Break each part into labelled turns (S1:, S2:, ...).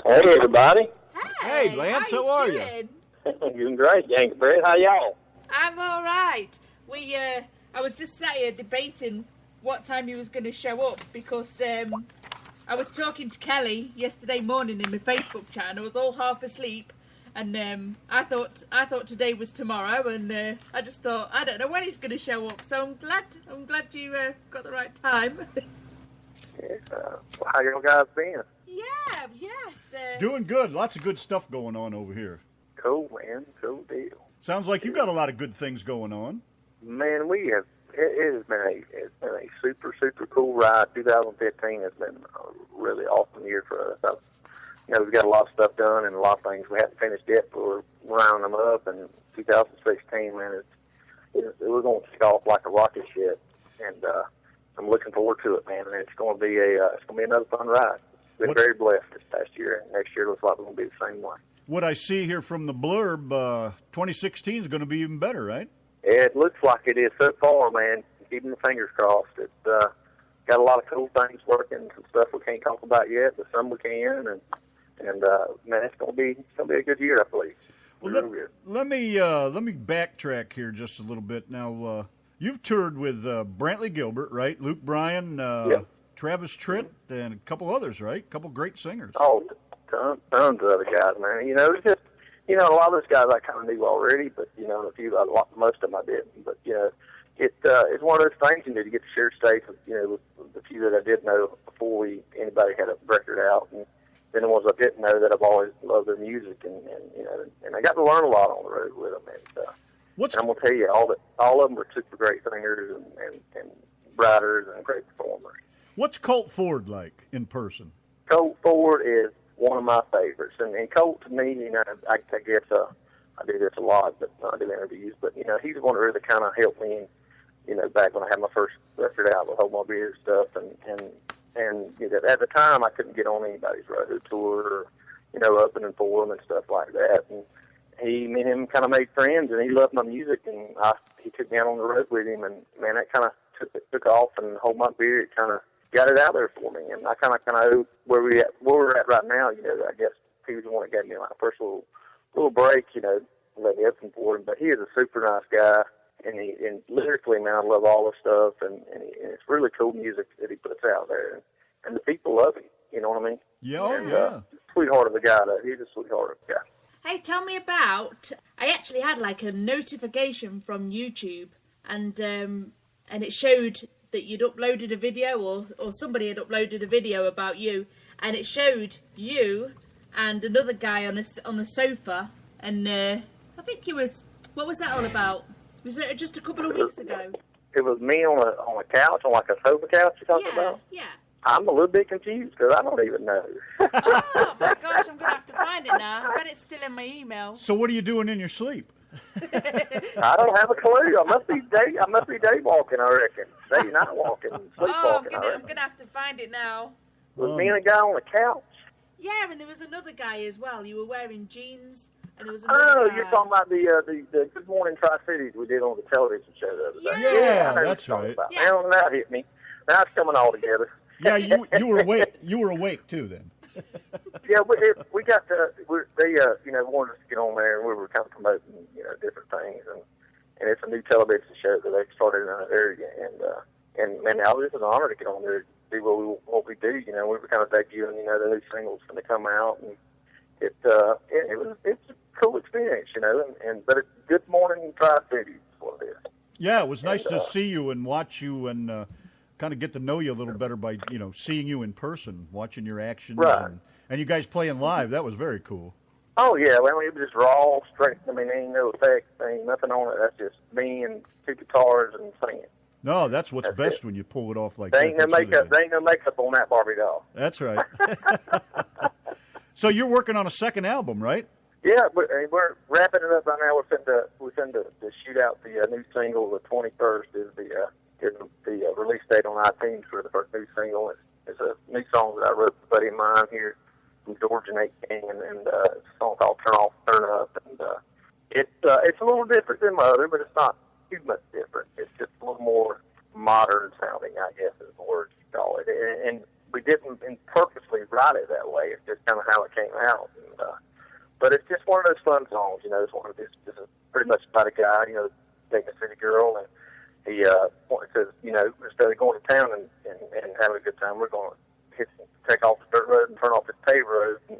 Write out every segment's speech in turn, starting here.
S1: Hey, everybody.
S2: Hey, Lance, how are you?
S1: Doing great, Yankee. How y'all?
S2: I'm all right. I was just sat here debating what time he was going to show up because I was talking to Kelly yesterday morning in my Facebook chat and I was all half asleep and I thought today was tomorrow and I just thought I don't know when he's going to show up. So I'm glad you got the right time.
S1: How y'all guys been?
S2: Yes.
S3: Doing good. Lots of good stuff going on over here.
S1: Cool, man. Cool deal.
S3: Sounds like you got a lot of good things going on.
S1: Man, we have. It has been a super, super cool ride. 2015 has been a really awesome year for us. We've got a lot of stuff done and a lot of things we haven't finished yet, but we're rounding them up. And 2016, man, we're going to take off like a rocket ship, and I'm looking forward to it, man. And it's going to be another fun ride. Been very blessed this past year, and next year looks like we're going to be the same way.
S3: What I see here from the blurb, 2016 is going to be even better, right?
S1: It looks like it is so far, man. Keeping the fingers crossed. It's got a lot of cool things working, some stuff we can't talk about yet, but some we can, and man, it's going to be a good year, I believe.
S3: Well, let me backtrack here just a little bit. Now, you've toured with Brantley Gilbert, right? Luke Bryan,
S1: yep.
S3: Travis Tritt, and a couple others, right? A couple great singers.
S1: Oh, tons of other guys, man. It's just, a lot of those guys I kind of knew already, but, most of them I didn't. But, it's one of those things, to get to share stage with, with the few that I did know before anybody had a record out. And then the ones I didn't know that I've always loved their music. And I got to learn a lot on the road with them. And I'm going to tell you, all of them are super great singers and writers and great performers.
S3: What's Colt Ford like in person?
S1: Colt Ford is one of my favorites. And Colt, to me, I guess I do this a lot, but I do interviews. But, he's the one that really kind of helped me, back when I had my first record out with Hold My Beer stuff. And at the time, I couldn't get on anybody's road tour or, opening for him and stuff like that. And me and him kind of made friends, and he loved my music. And he took me out on the road with him. And, man, that kind of took off, and Hold My Beer, it kind of got it out there for me, and I kind of know where we're at right now. I guess he was the one that gave me my first little break. Let me open for him. But he is a super nice guy, and lyrically, man, I love all the stuff, and it's really cool music that he puts out there, and the people love him. You know what I mean?
S3: Yeah.
S1: Sweetheart of a guy. He's a sweetheart of a guy.
S2: Hey, tell me about. I actually had like a notification from YouTube, and it showed that you'd uploaded a video or somebody had uploaded a video about you, and it showed you and another guy on the sofa, and I think what was that all about? Was it just a couple of weeks ago?
S1: It was me on a couch, on like a sofa couch you're talking about?
S2: Yeah.
S1: I'm a little bit confused because I don't even know.
S2: Oh my gosh, I'm going to have to find it now. I bet it's still in my email.
S3: So what are you doing in your sleep?
S1: I don't have a clue. I must be day walking, I reckon. Day night walking, sleepwalking.
S2: I'm gonna have to find it now.
S1: Was me and a guy on the couch?
S2: Yeah, and there was another guy as well. You were wearing jeans, and there was another guy.
S1: You're talking about the Good Morning Tri-Cities we did on the television show the other day.
S3: Yeah, that's right.
S2: Yeah.
S1: Now that hit me. Now it's coming all together.
S3: Yeah, you were awake. You were awake too then.
S1: Yeah, we got they wanted us to get on there, and we were kind of promoting different things, and it's a new television show that they started in that area, and man, now this is an honor to get on there, do what we do. We were kind of debuting, the new singles when they come out, and it's a cool experience, but it's Good Morning Tri-Cities is what it is.
S3: Yeah, it was nice to see you and watch you and kind of get to know you a little better by seeing you in person, watching your actions,
S1: right.
S3: And you guys playing live. That was very cool.
S1: Oh yeah, well, it was just raw, straight. I mean, there ain't no effects, ain't nothing on it. That's just me and two guitars and singing.
S3: No, that's what's best when you pull it off like that.
S1: There ain't no makeup on that Barbie doll.
S3: That's right. So you're working on a second album, right?
S1: Yeah, we're wrapping it up right now. We're finna to shoot out the new single. The 21st is the release date on iTunes for the first new single. It's a new song that I wrote with a buddy of mine here from Georgia, Nate King, and it's a song called "Turn Off, Turn Up," and it's a little different than my other, but it's not too much different. It's just a little more modern sounding, I guess, is the word you call it. And we didn't purposely write it that way. It's just kind of how it came out. And, but it's just one of those fun songs, you know. It's one of this is pretty much about a guy, you know, dating a city girl, and he says, you know, instead of going to town and having a good time, we're going to take off the dirt road and turn off the paved road and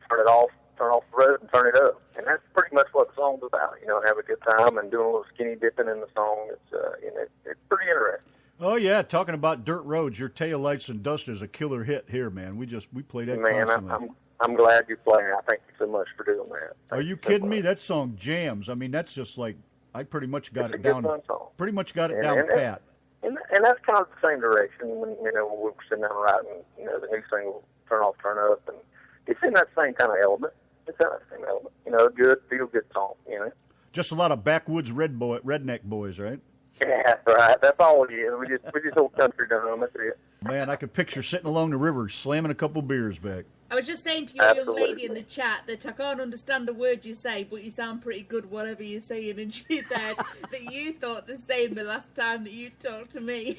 S1: turn off the road and turn it up. And that's pretty much what the song's about, you know, have a good time and doing a little skinny dipping in the song. It's pretty interesting.
S3: Oh yeah, talking about dirt roads, your Tail Lights and Dust is a killer hit here, man. We play that constantly.
S1: Man, I'm glad you're playing. I thank you so much for doing that.
S3: Are you kidding me? That song jams. I mean, that's just like I pretty much got it down. Pretty much got it down pat.
S1: And that's kind of the same direction when, you know, when we were sitting down writing, you know, the new single, Turn Off, Turn Up, and it's in that same kind of element. It's in that same element. You know, good, feel-good song, you know.
S3: Just a lot of backwoods redneck boys, right?
S1: Yeah, right. That's all it is. We just old country dumb. That's it.
S3: Man, I could picture sitting along the river, slamming a couple beers back.
S2: I was just saying to your young lady in the chat that I can't understand a word you say, but you sound pretty good whatever you're saying, and she said that you thought the same the last time that you talked to me.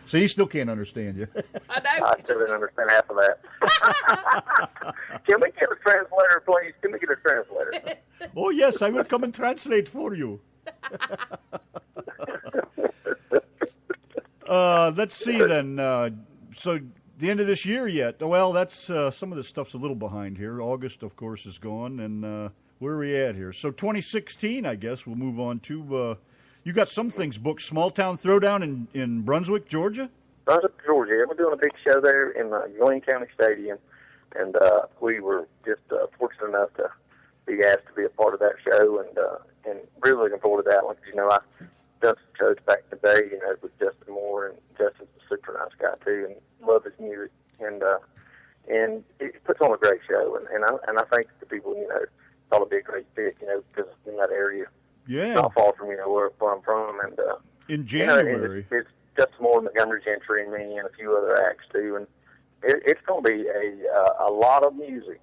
S3: So you still can't understand you.
S2: I know.
S1: I still didn't understand half of that. Can we get a translator, please? Can we get a translator?
S3: Oh, yes, I will come and translate for you. Let's see then. So the end of this year yet? Well, that's some of the stuff's a little behind here. August, of course, is gone, and where are we at here? So 2016, I guess we'll move on to. You got some things booked. Small Town Throwdown in Brunswick, Georgia.
S1: Brunswick, Georgia. Yeah, we're doing a big show there in Glen County Stadium, and we were just fortunate enough to be asked to be a part of that show, and really looking forward to that one. Because, you know, I've done some shows back in the day, you know, with Justin Moore, and Justin's a super nice guy too, and love his music, and it puts on a great show, and I think the people, you know, thought it'd be a great fit, you know, because in that area, not far from, you know, where I'm from, and
S3: in January,
S1: you know, it's Justin Moore, Montgomery Gentry, and me, and a few other acts too, and it's going to be a lot of music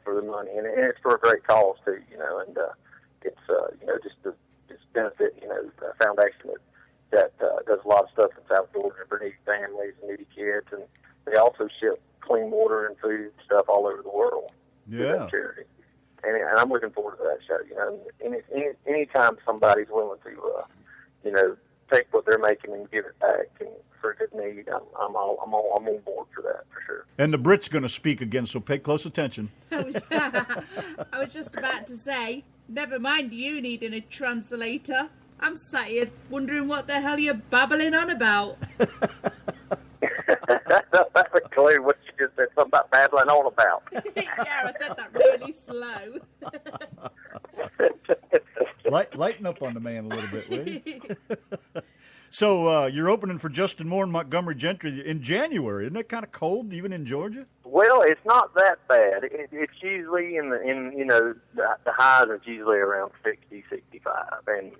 S1: for the money, and it's for a great cause too, you know, and it's you know, just benefit, you know, the foundation that does a lot of stuff in South Georgia for needy families and needy kids, and they also ship clean water and food stuff all over the world.
S3: Yeah.
S1: Charity. And I'm looking forward to that show. You know, anytime somebody's willing to, you know, take what they're making and give it back and for a good need, I'm on board for that for sure.
S3: And the Brit's going to speak again, so pay close attention.
S2: I was just about to say, never mind you needing a translator. I'm sat here wondering what the hell you're babbling on about.
S1: That's a clue what you just said, something about babbling on about.
S2: Yeah, I said that really slow.
S3: Lighten up on the man a little bit, will you? So you're opening for Justin Moore and Montgomery Gentry in January. Isn't that kind of cold, even in Georgia?
S1: Well, it's not that bad. It's usually in you know, the highs are usually around 60, 65, and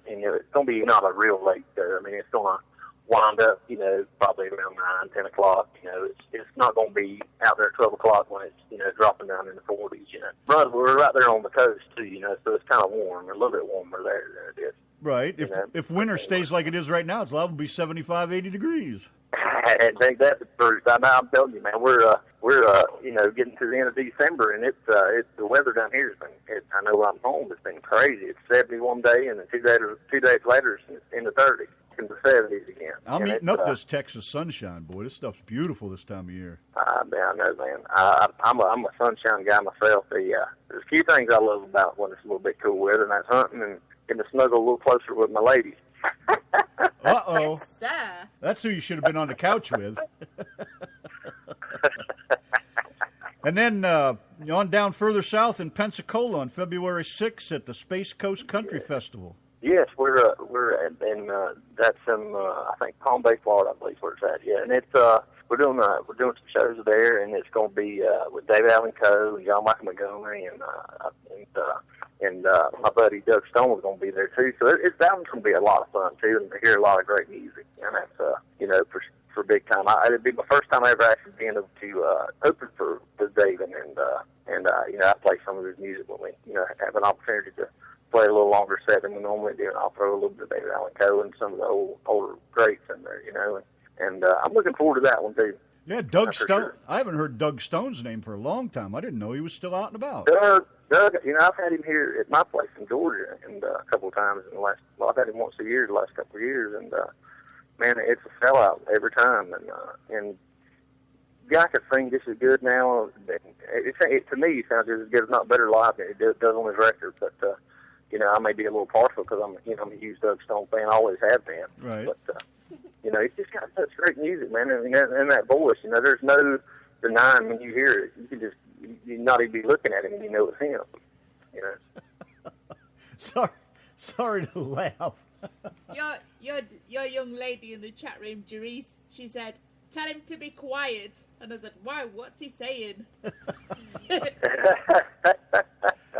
S1: you know, it's going to be not a real late there. I mean, it's going to wind up, you know, probably around 9, 10 o'clock. You know, it's not going to be out there at 12 o'clock when it's, you know, dropping down in the 40s. You know, we're right there on the coast too. You know, so it's kind of warm, a little bit warmer there than it is.
S3: Right. If winter stays like it is right now, it's liable to be 75, 80 degrees.
S1: I think that's the truth. I'm telling you, man, we're you know, getting to the end of December, and it's the weather down here has been. I know I'm home. It's been crazy. It's 70 one day, and then 2 days later, it's in the 30s, in the 70s again.
S3: I'm eating up this Texas sunshine, boy. This stuff's beautiful this time of year.
S1: Man, I know, man. I'm a sunshine guy myself. There's a few things I love about when it's a little bit cool weather, and that's hunting and getting to snuggle a little closer with my ladies.
S3: Uh-oh.
S2: Yes, sir.
S3: That's who you should have been on the couch with. And then on down further south in Pensacola on February 6th at the Space Coast Country Festival.
S1: Yes, we're in that's in I think Palm Bay, Florida, I believe where it's at. Yeah, and it's we're doing some shows there, and it's going to be with David Allen Coe and John Michael Montgomery and my buddy Doug Stone is going to be there too. So that one's going to be a lot of fun too, and to hear a lot of great music. And that's you know, for big time. It'd be my first time ever actually being able to open for David, and you know, I play some of his music when we, you know, have an opportunity to play a little longer set than we normally do, and I'll throw a little bit of David Allen Coe and some of the older greats in there, you know, and I'm looking forward to that one too.
S3: Yeah, Doug
S1: That's for
S3: Stone.
S1: sure.
S3: I haven't heard Doug Stone's name for a long time. I didn't know he was still out and about.
S1: Doug, I've had him here at my place in Georgia, and a couple of times in the last. Well, I've had him once a year the last couple of years, and man, it's a sellout every time. And guy can sing just as good now. To me, he sounds just as good, if not better live than he does on his record. But I may be a little partial because I'm a huge Doug Stone fan. I always have been.
S3: Right.
S1: But he's just got such great music, man, and that voice. There's no denying when you hear it. You can just you not even be looking at him and you know it's him.
S3: Sorry to laugh.
S2: Your young lady in the chat room, Jerice, she said, "Tell him to be quiet." And I said, "Wow, what's he saying?"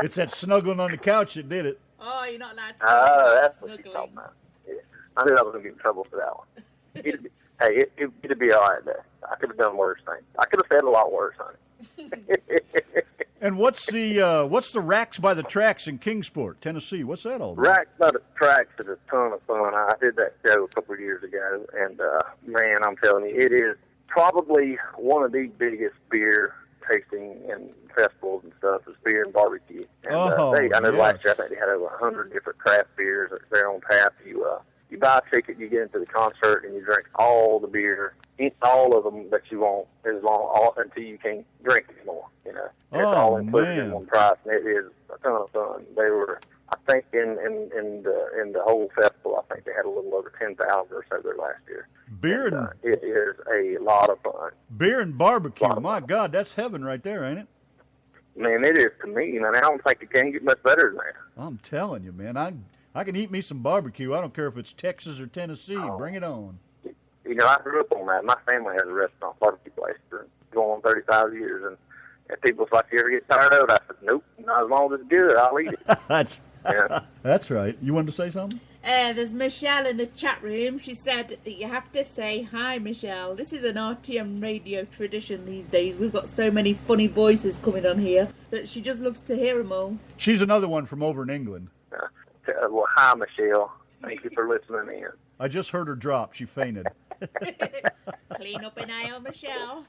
S3: It's that snuggling on the couch that did it.
S2: Oh, you're not allowed to.
S1: That's what she's talking about. Yeah. I knew I was going to get in trouble for that one. It'd be all right there. I could have done worse things. I could have said a lot worse, honey.
S3: And what's the Racks by the Tracks in Kingsport, Tennessee? What's that all about?
S1: Racks by the Tracks is a ton of fun. I did that show a couple of years ago, and man, I'm telling you, it is probably one of the biggest beer tasting and festivals and stuff is beer and barbecue. And I know last year I think they had over 100 different craft beers there on tap. You buy a ticket, you get into the concert, and you drink all the beer, eat all of them that you want until you can't drink anymore. It's all included in one price, and it is a ton of fun. They were, I think, in the whole festival, I think they had a little over 10,000 or so there last year. It is a lot of fun.
S3: Beer and barbecue, my God, that's heaven right there, ain't it?
S1: Man, it is to me, man. I don't think it can get much better than that.
S3: I'm telling you, man. I can eat me some barbecue. I don't care if it's Texas or Tennessee. Bring it on.
S1: I grew up on that. My family has a restaurant barbecue place for going on 35 years, and people's like, "You ever get tired of it?" I said, "Nope, not as long as it's good. I'll eat it."
S3: That's right. You wanted to say something?
S2: There's Michelle in the chat room. She said that you have to say hi, Michelle. This is an RTM radio tradition these days. We've got so many funny voices coming on here that she just loves to hear them all.
S3: She's another one from over in England.
S1: Well, hi, Michelle. Thank you for listening in.
S3: I just heard her drop. She fainted.
S2: Clean up an eye on Michelle.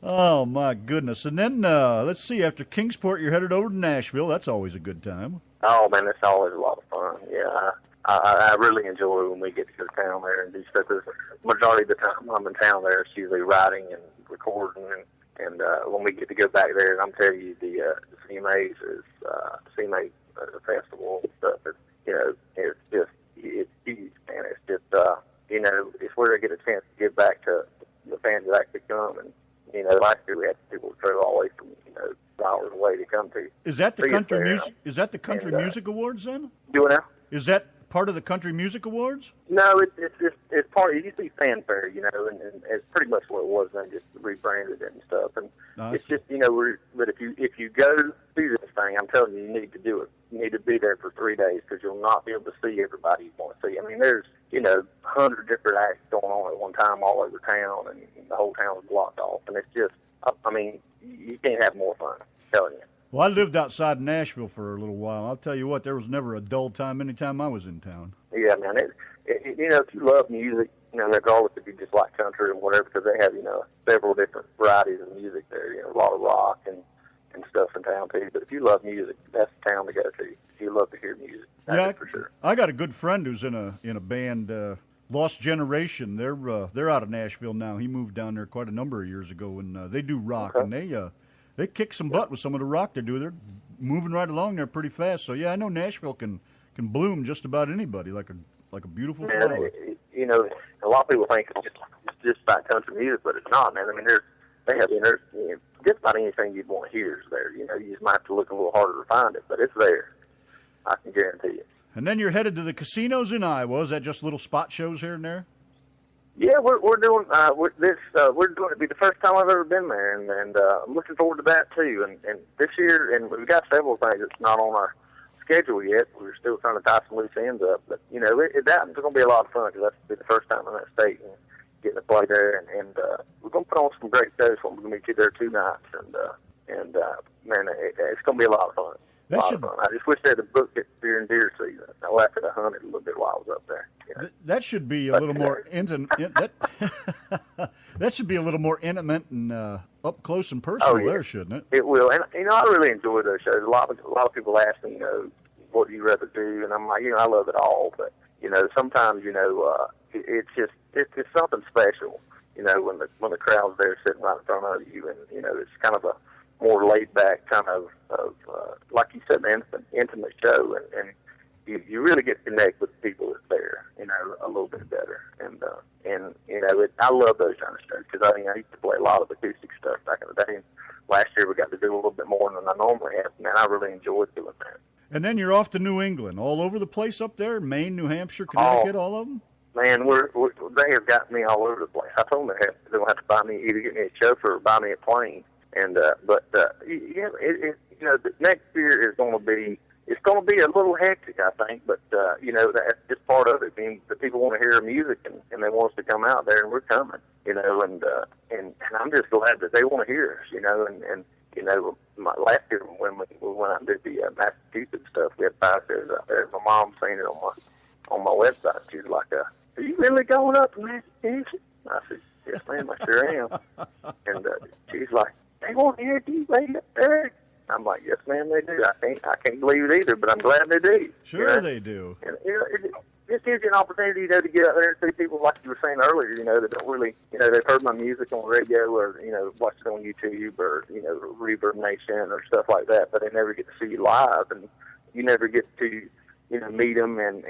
S3: Oh, my goodness. And then, let's see, after Kingsport, you're headed over to Nashville. That's always a good time.
S1: Oh, man, it's always a lot of fun. Yeah, I really enjoy when we get to go to town there and do stuff. Because majority of the time I'm in town there, it's usually writing and recording. And when we get to go back there, and I'm telling you, the CMA's is CMA festival and stuff. It's huge, man. It's just, it's where I get a chance to give back to the fans that actually come. And, last year we had people travel all the way from, hours away to come to.
S3: Is that the country music? Is that the Country Music Awards then?
S1: Do it now?
S3: Is that part of the Country Music Awards?
S1: No, it's part. It used to be fanfare, and it's pretty much what it was. Then just rebranded it and stuff. And it's just, but if you go do this thing, I'm telling you, you need to do it. You need to be there for 3 days because you'll not be able to see everybody you want to see. I mean, there's 100 different acts going on at one time all over town, and the whole town is blocked off. And it's just, I mean, you can't have more fun. I'm telling you.
S3: Well, I lived outside Nashville for a little while. I'll tell you what, there was never a dull time anytime I was in town.
S1: Yeah, man. If you love music, regardless if you just like country or whatever, because they have, several different varieties of music there. A lot of rock and stuff in town too. But if you love music, that's the town to go to. If you love to hear music, that's for sure. I
S3: got a good friend who's in a band, Lost Generation. They're out of Nashville now. He moved down there quite a number of years ago, and they do rock, and they kick some butt with some of the rock they do. They're moving right along there pretty fast. So yeah, I know Nashville can bloom just about anybody like a beautiful flower.
S1: A lot of people think it's just about country music, but it's not, man. I mean, there's just about anything you'd want to hear is there. You just might have to look a little harder to find it, but it's there. I can guarantee you. And
S3: then you're headed to the casinos in Iowa. Is that just little spot shows here and there?
S1: Yeah, we're doing we're doing it. Be the first time I've ever been there, and I'm looking forward to that too. And this year, and we've got several things that's not on our schedule yet. We're still trying to tie some loose ends up, but that's going to be a lot of fun because that's the first time in that state and getting to play there. And we're going to put on some great shows. We're going to meet you there 2 nights, and man, it's going to be a lot of fun. I just wish they had booked it during deer season. I left it 100 a little bit while I was up there. You know?
S3: That should be a little more intimate. That should be a little more intimate and up close and personal there, shouldn't it?
S1: It will. And, you know, I really enjoy those shows. A lot of people ask me, you know, what do you rather do? And I'm like, you know, I love it all. But, you know, sometimes, you know, it's something special, you know, when the crowd's there sitting right in front of you. And, you know, it's kind of a more laid back kind of like you said, an intimate show. And you really get to connect with the people that's there, you know, a little bit better. And you know, I love those kind of shows because I used to play a lot of acoustic stuff back in the day. And last year we got to do a little bit more than I normally have, and I really enjoyed doing that.
S3: And then you're off to New England, all over the place up there, Maine, New Hampshire, Connecticut, all of them?
S1: Man, they have got me all over the place. I told them they're going to have to buy me, either get me a chauffeur or buy me a plane. And you know, the next year is going to be. It's going to be a little hectic, I think, but, you know, that's just part of it. I mean, the people want to hear music, and they want us to come out there, and we're coming, you know, and I'm just glad that they want to hear us, you know, and you know, last year when we went out and did the Massachusetts stuff, we had 5 shows out there. My mom seen it on my website. She was like, are you really going up to Massachusetts? I said, yes, ma'am, I sure am. And she's like, they want to hear you way up there. I'm like, yes, ma'am, they do. I can't believe it either, but I'm glad they do.
S3: Sure, you know? They do.
S1: And, you know, it just gives you an opportunity, you know, to get out there and see people like you were saying earlier, you know, that don't really, you know, they've heard my music on the radio or, you know, watched it on YouTube or, you know, Reverb Nation or stuff like that, but they never get to see you live, and you never get to, you know, meet them and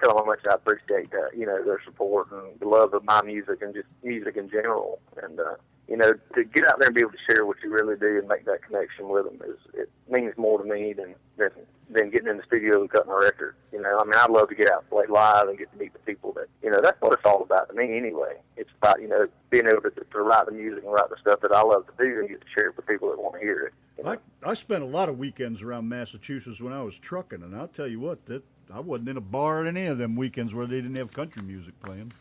S1: tell them how much I appreciate that, you know, their support and the love of my music and just music in general. And, you know, to get out there and be able to share what you really do and make that connection with them it means more to me than getting in the studio and cutting a record. You know, I mean, I love to get out and play live and get to meet the people that, you know, that's what it's all about to me anyway. It's about, you know, being able to write the music and write the stuff that I love to do and get to share it with people that want to hear it. You know?
S3: I spent a lot of weekends around Massachusetts when I was trucking, and I'll tell you what, I wasn't in a bar at any of them weekends where they didn't have country music playing.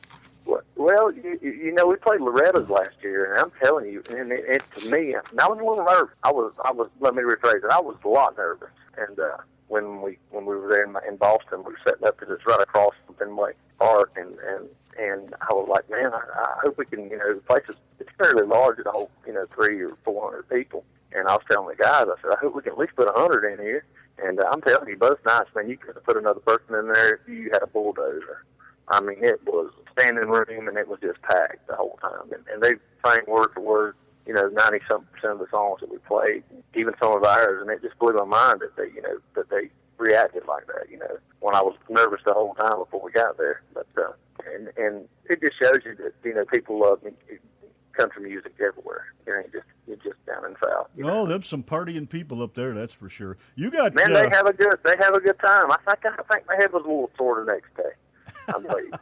S1: Well, you know, we played Loretta's last year, and I'm telling you, and it to me, I was a little nervous. I was. Let me rephrase it. I was a lot nervous. And when we were there in Boston, we were setting up because it's right across from Fenway Park, and I was like, man, I hope we can. You know, the place it's fairly large. It holds, you know, 300 or 400 people. And I was telling the guys, I said, I hope we can at least put 100 in here. And I'm telling you, both nights, man, you could have put another person in there if you had a bulldozer. I mean, it was standing room, and it was just packed the whole time. And they sang word for word, you know, 90-something% of the songs that we played, even some of ours, and it just blew my mind that they, you know, that they reacted like that, you know, when I was nervous the whole time before we got there. But and it just shows you that, you know, people love country music everywhere. It's just down in the South.
S3: Oh, there's some partying people up there, that's for sure. You got
S1: man, they have a good time. I think my head was a little sore the next day. I'm late.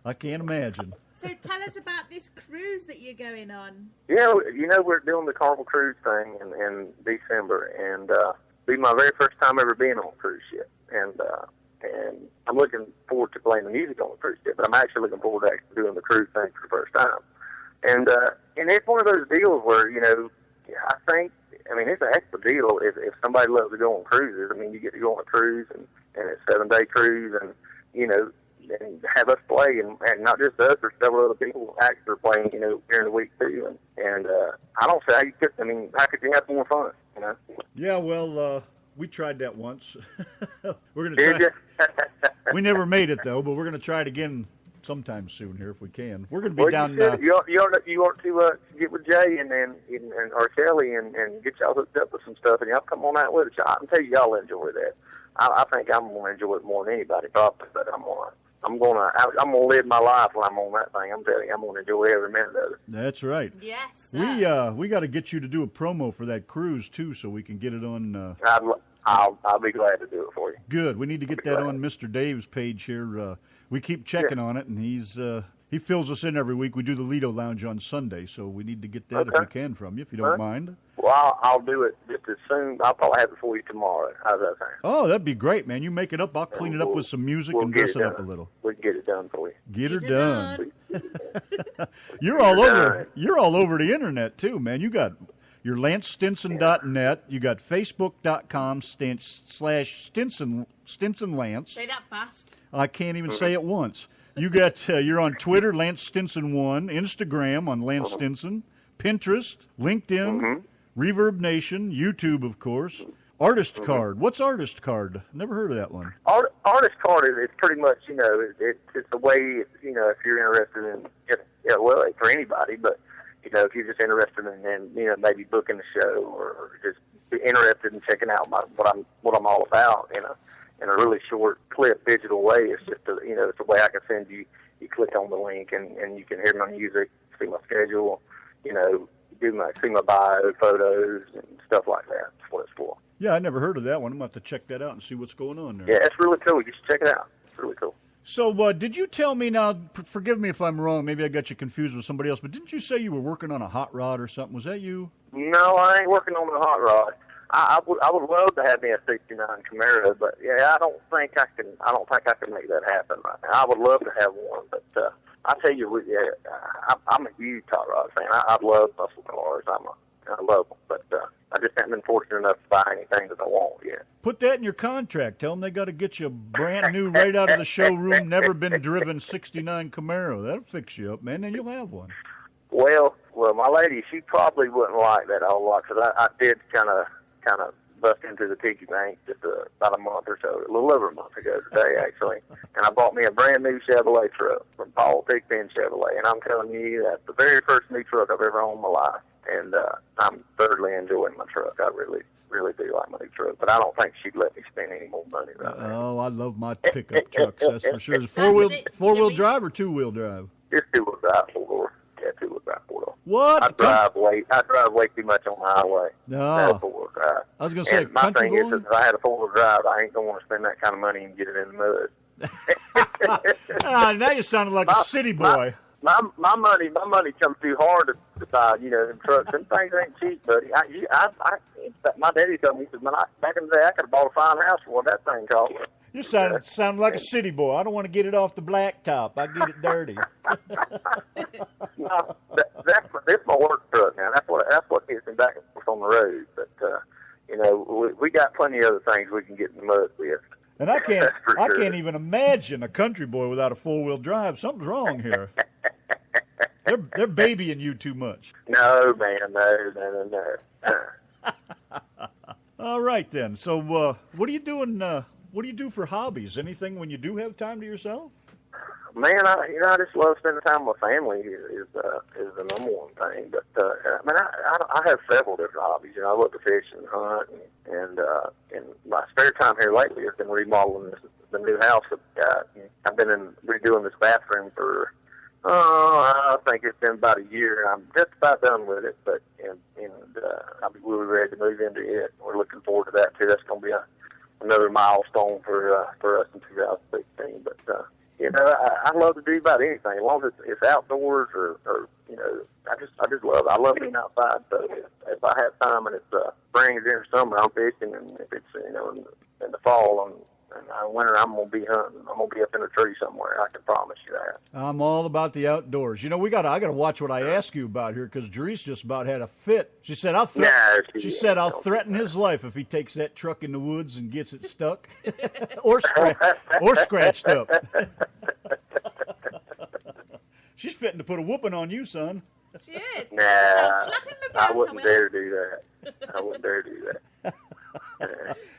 S3: I can't imagine.
S2: So tell us about this cruise that you're going on.
S1: Yeah, you know, we're doing the Carnival Cruise thing in December, and be my very first time ever being on a cruise ship. And I'm looking forward to playing the music on the cruise ship, but I'm actually looking forward to actually doing the cruise thing for the first time. And it's one of those deals where, you know, I mean, it's a heck of a deal if somebody loves to go on cruises. I mean, you get to go on a cruise, and it's a 7-day cruise, and, you know, and have us play, and not just us, there's several other people actually playing, you know, during the week too. And I don't see how you could, I mean, how could you have more fun, you know?
S3: Yeah, well, we tried that once. We're going to try. We never made it, though, but we're going to try it again sometime soon here if we can. We're going to be down.
S1: You ought to get with Jay and or Kelly and get y'all hooked up with some stuff, and y'all come on out with it. I can tell you, y'all enjoy that. I think I'm going to enjoy it more than anybody probably, but I'm gonna live my life when I'm on that thing. I'm telling you, I'm gonna enjoy every minute of it.
S3: That's right.
S2: Yes. Sir.
S3: We got to get you to do a promo for that cruise too, so we can get it on.
S1: I'll be glad to do it for you.
S3: Good. We need to get that on Mr. Dave's page here. We keep checking on it, and he fills us in every week. We do the Lido Lounge on Sunday, so we need to get that if we can from you, if you don't mind.
S1: Well, I'll do it just as soon. I'll probably have it for you tomorrow. How's that sound?
S3: Oh, that'd be great, man. You make it up. I'll clean it up with some music and dress it up a little.
S1: We'll get it done for you.
S3: Get her done. You're all over the internet too, man. You got You're LanceStinson.net. You got Facebook.com/Stinson Lance.
S2: Say that fast.
S3: I can't even say it once. You got you're on Twitter, Lance Stinson 1, Instagram on Lance Stinson, Pinterest, LinkedIn, Reverb Nation, YouTube, of course. Artist Card. What's Artist Card? Never heard of that one.
S1: Artist Card is pretty much, it's a way, if you're interested in, well, for anybody, but, if you're just interested in maybe booking a show or just be interested in checking out what I'm all about in a really short clip digital way. It's just it's a way I can send you. You click on the link and you can hear my music, see my schedule, see my bio, photos, and stuff like that. That's what it's for.
S3: Yeah, I never heard of that one. I'm going to have to check that out and see what's going on there.
S1: Yeah, it's really cool. You should check it out. It's really cool.
S3: So, did you tell me now, forgive me if I'm wrong, maybe I got you confused with somebody else, but didn't you say you were working on a hot rod or something? Was that you?
S1: No, I ain't working on a hot rod. I would love to have me a '69 Camaro, but I don't think I can make that happen right now. I would love to have one, but I tell you, I'm a huge hot rod fan. I love muscle cars. I love them, but I just haven't been fortunate enough to buy anything that I want yet.
S3: Put that in your contract. Tell them they got to get you a brand new, right out of the showroom, never been driven '69 Camaro. That'll fix you up, man. Then you'll have one.
S1: Well, my lady, she probably wouldn't like that a whole lot, because I did kind of bust into the piggy bank just about a month or so, a little over a month ago today, actually. And I bought me a brand new Chevrolet truck from Paul Pigpen Chevrolet. And I'm telling you, that's the very first new truck I've ever owned in my life. And I'm thoroughly enjoying my truck. I really, really do like my new truck. But I don't think she'd let me spend any more money right now.
S3: Oh, I love my pickup trucks, that's for sure. Is it four-wheel drive or two-wheel drive?
S1: It's two-wheel drive, four-door. Yeah, two-wheel drive, four-door.
S3: What?
S1: I drive way too much on the highway.
S3: No.
S1: Four-wheel drive.
S3: I was going to say,
S1: my thing is, if I had a four-wheel drive, I ain't going to want to spend that kind of money and get it in the mud.
S3: Now you sounded like a city boy.
S1: My money comes too hard to buy, them trucks. Them things ain't cheap, buddy. My daddy told me, he said, back in the day, I could have bought a fine house for what that thing cost.
S3: You sound like a city boy. I don't want to get it off the blacktop. I get it dirty.
S1: No, that's my work truck now. That's what gets me back and forth on the road. But we got plenty of other things we can get in the mud with.
S3: And I can't even imagine a country boy without a four-wheel drive. Something's wrong here. They're babying you too much.
S1: No, man, no.
S3: All right then. So, what are you doing? What do you do for hobbies? Anything when you do have time to yourself?
S1: Man, I just love spending time with my family. Is the number one thing. But I have several different hobbies. I love to fish and hunt, and in my spare time here lately, I've been remodeling the new house I've got. I've been redoing this bathroom for I think it's been about a year. I'm just about done with it, but we'll be ready to move into it. We're looking forward to that too. That's going to be another milestone for us in 2016. But I love to do about anything as long as it's outdoors or I just love it. I love being outside. So if I have time and it's spring or during summer, I'm fishing, and if it's in the fall and winter, I'm gonna be hunting. I'm gonna be up in a tree somewhere. I can promise you that.
S3: I'm all about the outdoors. I gotta watch what I ask you about here, because Jerice just about had a fit. She said I'll threaten his life if he takes that truck in the woods and gets it stuck or scratched up. She's fitting to put a whooping on you, son.
S2: She is.
S1: Nah, I wouldn't dare do that.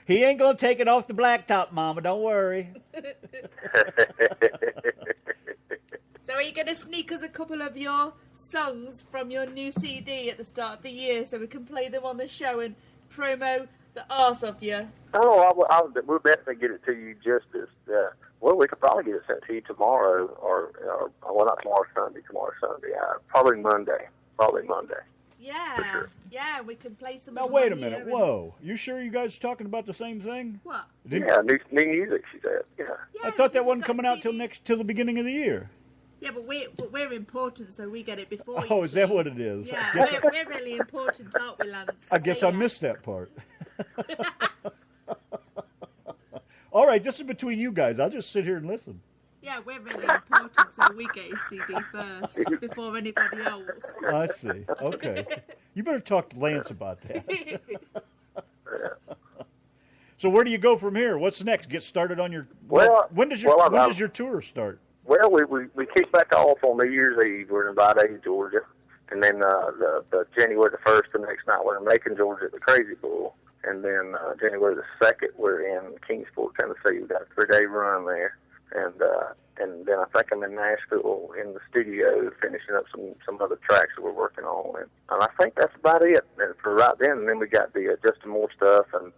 S3: He ain't gonna take it off the blacktop, Mama. Don't worry.
S2: So are you going to sneak us a couple of your songs from your new CD at the start of the year so we can play them on the show and promo the arse of you?
S1: Oh, we'll definitely get it to you just as we could probably get it sent to you tomorrow, or not tomorrow, Sunday. Probably Monday.
S2: Yeah,
S1: sure.
S2: Yeah, we can play some.
S3: Now wait a minute. Whoa, you sure you guys are talking about the same thing?
S2: What?
S1: Yeah, new music. She said. Yeah.
S3: I thought that wasn't coming out till the beginning of the year.
S2: Yeah, but we're important, so we get it before.
S3: Oh, is that what it is?
S2: Yeah, we're really important, aren't we, Lance?
S3: I guess I missed that part. All right, this is between you guys. I'll just sit here and listen.
S2: Yeah, we're really important, so we get his CD first before anybody else.
S3: I see. Okay. You better talk to Lance about that. So where do you go from here? What's next? Get started on your... when does your tour start?
S1: Well, we kick back off on New Year's Eve. We're in Vidalia, Georgia. And then the January the 1st, the next night, we're in Macon, Georgia at the Crazy Bull. And then January the 2nd, we're in Kingsport, Tennessee. We've got a 3-day run there. And then I think I'm in Nashville in the studio finishing up some other tracks that we're working on. And I think that's about it for right then. And then we got the Justin Moore stuff and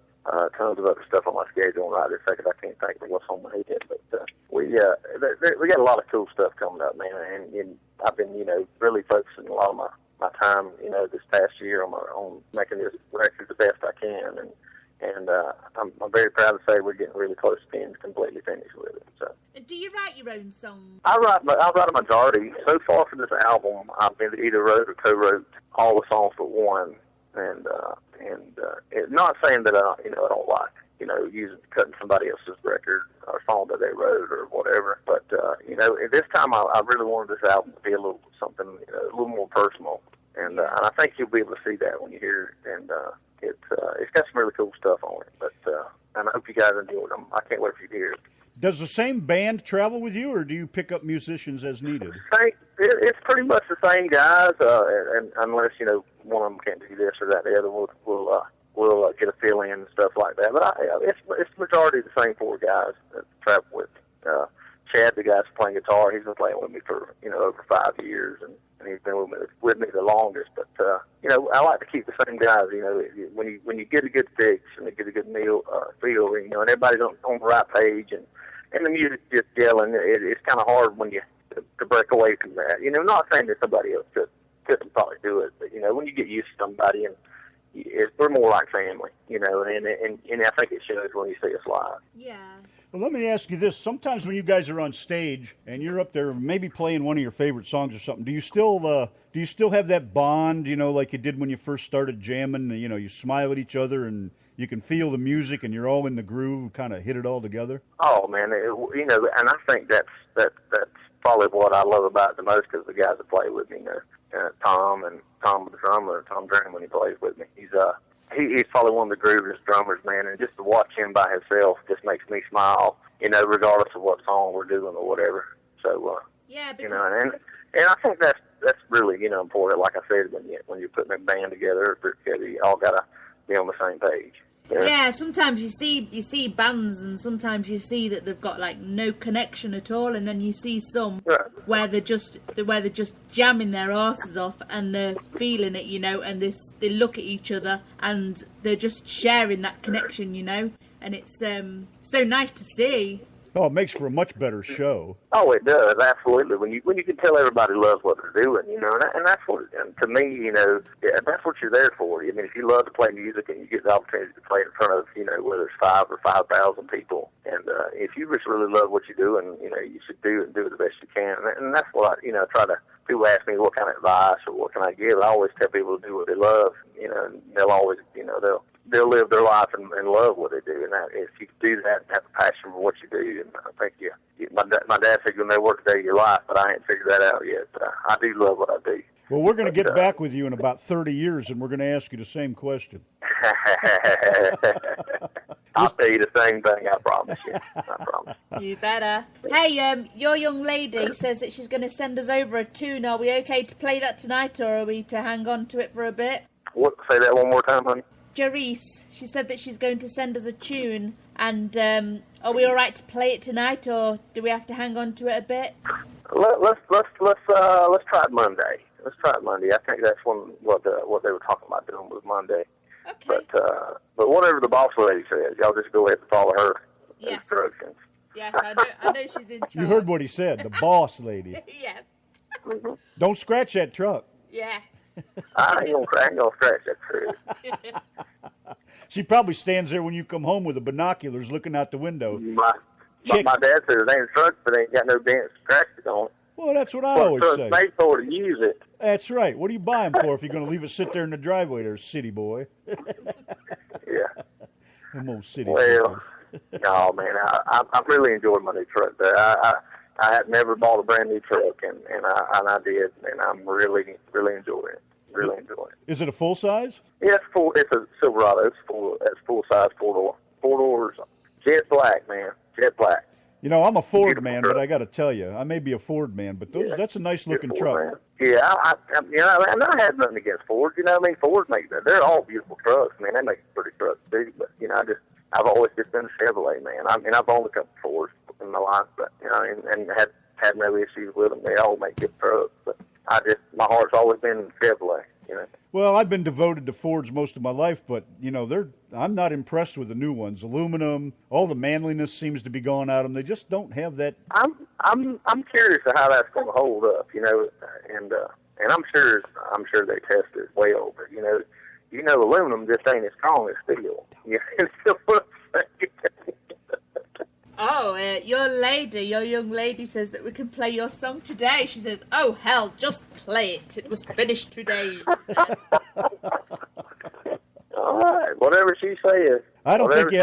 S1: tons of other stuff on my schedule right this second. I can't think of what's on my head. But we got a lot of cool stuff coming up, man. And I've been, really focusing a lot of my time, this past year on making this record the best I can. And I'm very proud to say we're getting really close to being completely finished with it. So.
S2: Do you write your own songs?
S1: I write a majority. So far for this album, I've either wrote or co-wrote all the songs but one. And not saying that I don't like cutting somebody else's record or song that they wrote or whatever. But at this time I really wanted this album to be a little something a little more personal. And I think you'll be able to see that when you hear it. And it's got some really cool stuff on it. But and I hope you guys enjoy them. I can't wait for you to hear it.
S3: Does the same band travel with you, or do you pick up musicians as needed?
S1: It's pretty much the same guys, and unless one of them can't do this or that, the other we'll get a fill in and stuff like that. But it's the majority of the same 4 guys that travel with. Chad, the guy's playing guitar, he's been playing with me for over 5 years, and he's been with me the longest. But I like to keep the same guys. When you get a good fix and you get a good feel, and everybody's on the right page, and the music's just yelling, it's kind of hard when you to break away from that. Not saying that somebody else couldn't probably do it, but when you get used to somebody, and we're more like family, and I think it shows when you see us live.
S2: Yeah.
S3: Well, let me ask you this. Sometimes when you guys are on stage and you're up there maybe playing one of your favorite songs or something, do you still have that bond, like you did when you first started jamming? You smile at each other and you can feel the music and you're all in the groove, kind of hit it all together?
S1: Oh, man, and I think that's probably what I love about it the most, because the guys that play with me, Tom the drummer, Tom Drennan, when he plays with me, he's probably one of the grooviest drummers, man, and just to watch him by himself just makes me smile, regardless of what song we're doing or whatever. So,
S2: yeah, because...
S1: and I think that's really, important. Like I said, when you're putting a band together, you all got to be on the same page.
S2: Yeah, sometimes you see bands, and sometimes you see that they've got like no connection at all, and then you see some where they're just jamming their asses off and they're feeling it, and they look at each other and they're just sharing that connection, and it's so nice to see.
S3: Oh, it makes for a much better show.
S1: Oh, it does, absolutely. When you can tell everybody loves what they're doing, and that's what, and to me, that's what you're there for. I mean, if you love to play music and you get the opportunity to play in front of, whether it's 5 or 5,000 people, and if you just really love what you're doing, you should do it the best you can. And that's what I try to. People ask me what kind of advice or what can I give. I always tell people to do what they love, and they'll always, they'll live their life and love what they do. And if you do that and have a passion for what you do, and I think my dad said you'll never work a day of your life, but I ain't figured that out yet. But I do love what I do.
S3: Well, we're going to get back with you in about 30 years, and we're going to ask you the same question.
S1: I'll tell you the same thing, I promise you. I promise.
S2: You better. Hey, your young lady says that she's going to send us over a tune. Are we okay to play that tonight, or are we to hang on to it for a bit?
S1: What? Say that one more time, honey.
S2: Jerice, she said that she's going to send us a tune, and are we all right to play it tonight, or do we have to hang on to it a bit?
S1: Let's try it Monday. Let's try it Monday. I think that's what they were talking about doing was Monday.
S2: Okay.
S1: But whatever the boss lady says, y'all just go ahead and follow her instructions.
S2: Yes, I know she's in charge.
S3: You heard what he said, the boss lady.
S2: Yes.
S1: Mm-hmm.
S3: Don't scratch that truck.
S2: Yeah.
S1: I ain't gonna scratch that truck.
S3: She probably stands there when you come home with the binoculars looking out the window.
S1: My dad says it ain't a truck, but it ain't got no dents scratches on it.
S3: Well, that's what I always say.
S1: It's made for to use it.
S3: That's right. What are you buying for if you're going to leave it sit there in the driveway there, city boy?
S1: Yeah.
S3: Them old city
S1: Well, no, man, I really enjoyed my new truck there. I had never bought a brand new truck, and I did, and I'm really enjoying it. Really enjoying it.
S3: Is it a full size?
S1: Yeah, it's a Silverado. It's full size 4 doors, jet black, man, jet black.
S3: You know, I'm a Ford
S1: Beautiful
S3: man,
S1: truck.
S3: but I got to tell you, I may be a Ford man, but that's a nice looking
S1: Good
S3: truck.
S1: Ford, man. Yeah, I had nothing against Ford. You know what I mean? Ford makes them. They're all beautiful trucks, man. They make pretty trucks too. But you know, I've always just been a Chevrolet man. I've owned a couple Fords in my life, but you know, and had no issues with them. They all make good trucks. But my heart's always been Chevrolet. You know.
S3: Well, I've been devoted to Fords most of my life, but you know, I'm not impressed with the new ones. Aluminum, all the manliness seems to be gone out of them. They just don't have that.
S1: I'm curious of how that's going to hold up. You know, and I'm sure they test it well. But you know, aluminum just ain't as strong as steel. Yeah, it's still
S2: Oh, your young lady says that we can play your song today. She says, "Oh hell, just play it. It was finished today."
S1: All right, whatever she says.
S3: I don't think you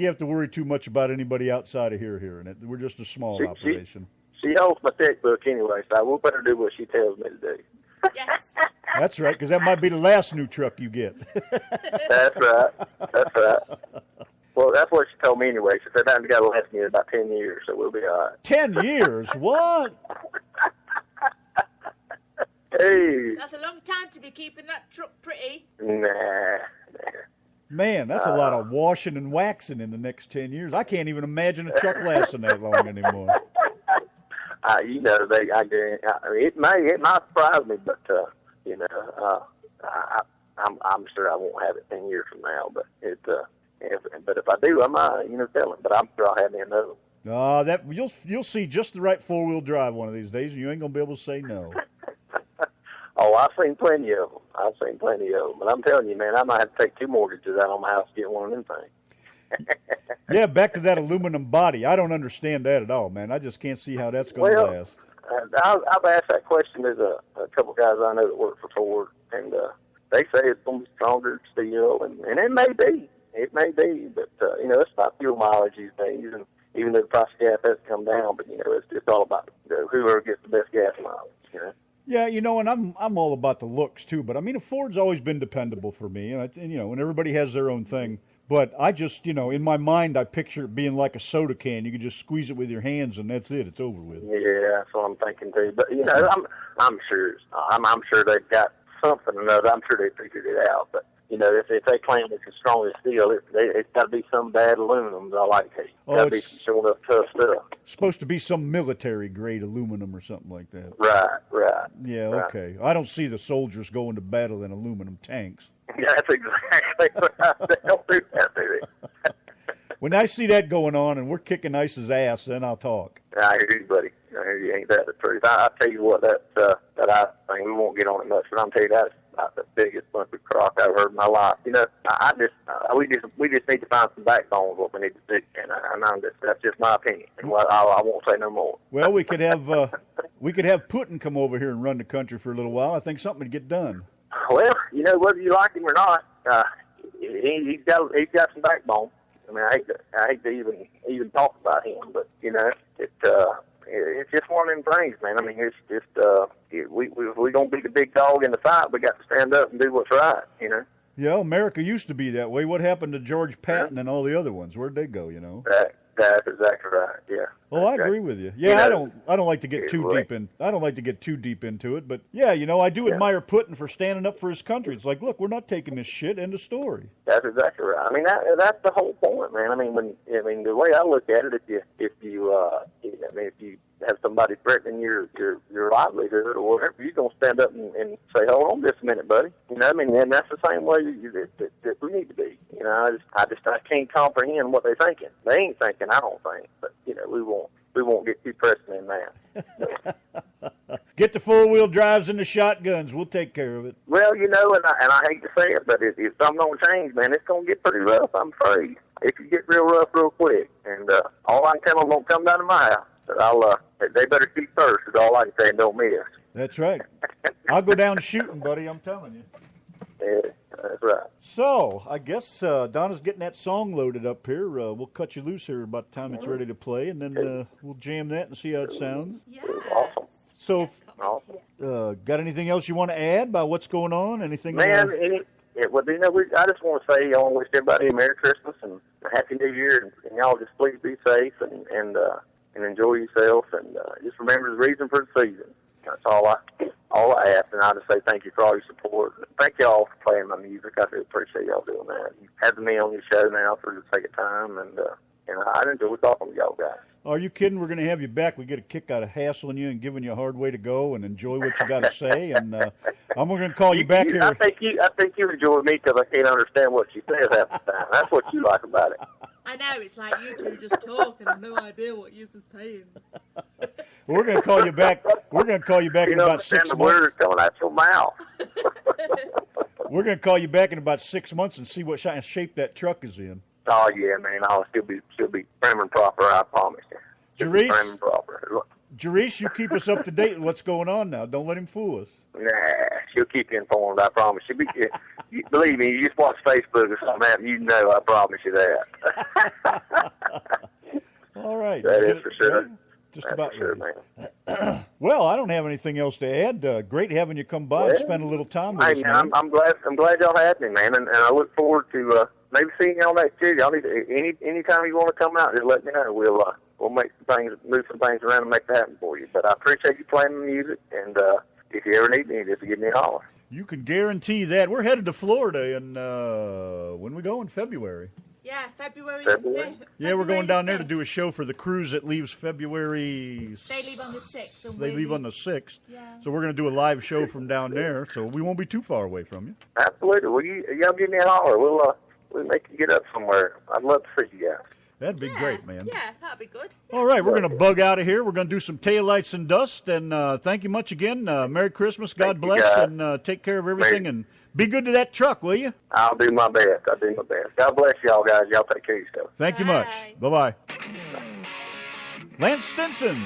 S3: have to worry too much about anybody outside of here hearing it. We're just a small operation.
S1: She holds my checkbook anyway, so we better do what she tells me to do.
S2: Yes.
S3: That's right, because that might be the last new truck you get.
S1: That's right. Well, that's what she told me anyway. She said that's got to last me about 10 years, so we'll be all right.
S3: 10 years? What?
S1: Hey.
S2: That's a long time to be keeping that truck pretty.
S1: Nah.
S3: Man, that's a lot of washing and waxing in the next 10 years. I can't even imagine a truck lasting that long anymore.
S1: You know, it might surprise me, but I'm sure I won't have it 10 years from now. But but if I do, I might, tell them. But I'm sure I'll have me another one.
S3: You'll see just the right 4-wheel drive one of these days, and you ain't gonna be able to say no.
S1: Oh, I've seen plenty of them. But I'm telling you, man, I might have to take 2 mortgages out on my house to get one of them things.
S3: Yeah, back to that aluminum body. I don't understand that at all, man. I just can't see how that's going to last.
S1: I've asked that question. There's a couple guys I know that work for Ford, and they say it's going to be stronger steel, and it may be. It may be, but it's about fuel mileage these days, and even though the price of gas has come down, but it's all about whoever gets the best gas mileage.
S3: Yeah, and I'm all about the looks too, but I mean, a Ford's always been dependable for me, and everybody has their own thing. But I just, in my mind, I picture it being like a soda can. You can just squeeze it with your hands, and that's it. It's over with.
S1: Yeah, that's what I'm thinking too. But I'm sure they've got something or another. I'm sure they figured it out. But if they claim it's as strong as steel, it's got to be some bad aluminum. I like it. Got to be some showing up tough stuff.
S3: Supposed to be some military grade aluminum or something like that.
S1: Right.
S3: Yeah,
S1: right.
S3: Okay. I don't see the soldiers going to battle in aluminum tanks.
S1: Yeah, that's exactly right. They don't do that, do they?
S3: When I see that going on and we're kicking ICE's ass, then I'll talk.
S1: I hear you, buddy. I hear you. Ain't that the truth? I tell you what, that I think we won't get on it much, but I'm telling you that's about the biggest bunch of crock I've heard in my life. We just need to find some backbone is what we need to do, and that's just my opinion. And I won't say no more.
S3: Well, we could have Putin come over here and run the country for a little while. I think something would get done.
S1: Well, whether you like him or not, he's got some backbone. I mean, I hate to even talk about him, but it's just one of them things, man. I mean, it's just we're gonna be the big dog in the fight. We got to stand up and do what's right,
S3: Yeah, America used to be that way. What happened to George Patton and all the other ones? Where'd they go?
S1: That's exactly right. Yeah.
S3: Oh, I agree with you. Yeah, I don't like to get too deep in. I don't like to get too deep into it, but yeah, I do admire Putin for standing up for his country. It's like, look, we're not taking this shit. End of story.
S1: That's exactly right. I mean, that's the whole point, man. I mean, the way I look at it, if you have somebody threatening your livelihood or whatever, you're gonna stand up and say, hold on just a minute, buddy. And that's the same way that we need to be. I can't comprehend what they're thinking. They ain't thinking, I don't think, but we won't get too pressing in that.
S3: Get the 4-wheel drives and the shotguns. We'll take care of it.
S1: Well, and I hate to say it, but if something don't change, man, it's gonna get pretty rough. I'm afraid it could get real rough real quick. And all I can tell them don't come down to my house. But they better shoot first. Is all I can say. And don't miss.
S3: That's right. I'll go down shooting, buddy. I'm telling you.
S1: Yeah. That's right.
S3: So, I guess Donna's getting that song loaded up here. We'll cut you loose here about the time it's ready to play, and then we'll jam that and see how it sounds.
S2: Yeah.
S1: Awesome.
S3: So,
S1: Awesome.
S3: got anything else you want to add about what's going on? Anything?
S1: Man, I just want to say I want to wish everybody a Merry Christmas and a Happy New Year, and y'all just please be safe and enjoy yourself, and just remember the reason for the season. That's all I ask, and I just say thank you for all your support. Thank y'all for playing my music. I do appreciate y'all doing that. You having me on your show now for the sake of time, and I enjoy talking to y'all guys.
S3: Are you kidding? We're going to have you back. We get a kick out of hassling you and giving you a hard way to go and enjoy what you got to say. And I'm going to call you back here.
S1: I think you enjoy me because I can't understand what she says half the time. That's what you like about it.
S2: I know, it's like you two just talk and I have no idea what you're saying.
S3: We're going to call you back. We're going to call you back in about 6
S1: the
S3: months.
S1: words coming out your mouth.
S3: We're going to call you back in about 6 months and see what shape that truck is in.
S1: Oh yeah, man. I'll still be prim and proper. I promise you.
S3: Jerice,
S1: prim and proper.
S3: Jerice, you keep us up to date with what's going on now. Don't let him fool us.
S1: Nah, she'll keep you informed. I promise. Believe me, you just watch Facebook or something happen, you know. I promise you that.
S3: All right.
S1: That is for sure.
S3: Just
S1: That's
S3: about
S1: for sure,
S3: ready.
S1: man.
S3: Well, I don't have anything else to add. Great having you come by and spend a little time with us,
S1: Hey,
S3: man.
S1: man, I'm glad y'all had me, man, and I look forward to maybe seeing y'all next year. Y'all need anytime you want to come out, just let me know. We'll move some things around and make that happen for you. But I appreciate you playing the music, and if you ever need me, just give me a holler.
S3: You can guarantee that. We're headed to Florida in when we go in February.
S2: Yeah, February.
S1: February?
S3: Yeah, we're going down there to do a show for the cruise that leaves February.
S2: They leave on the 6th. And
S3: They leave on the 6th.
S2: Yeah.
S3: So we're going to do a live show from down there, so we won't be too far away from you.
S1: Absolutely. Well, y'all give me a holler. We'll make you get up somewhere. I'd love to see you guys.
S3: That'd be great, man.
S2: Yeah, that'd be good.
S3: All right, we're going to bug out of here. We're going to do some taillights and dust, and thank you much again. Merry Christmas. God bless, and take care of everything, and be good to that truck, will you?
S1: I'll do my best. God bless y'all guys. Y'all take care of yourself.
S3: Thank you much. Bye-bye. Lance Stinson,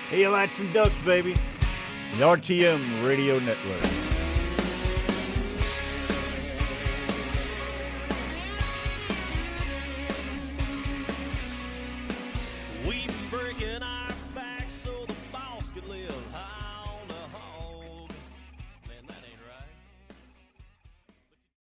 S3: taillights and dust, baby. The RTM Radio Network.
S4: We breaking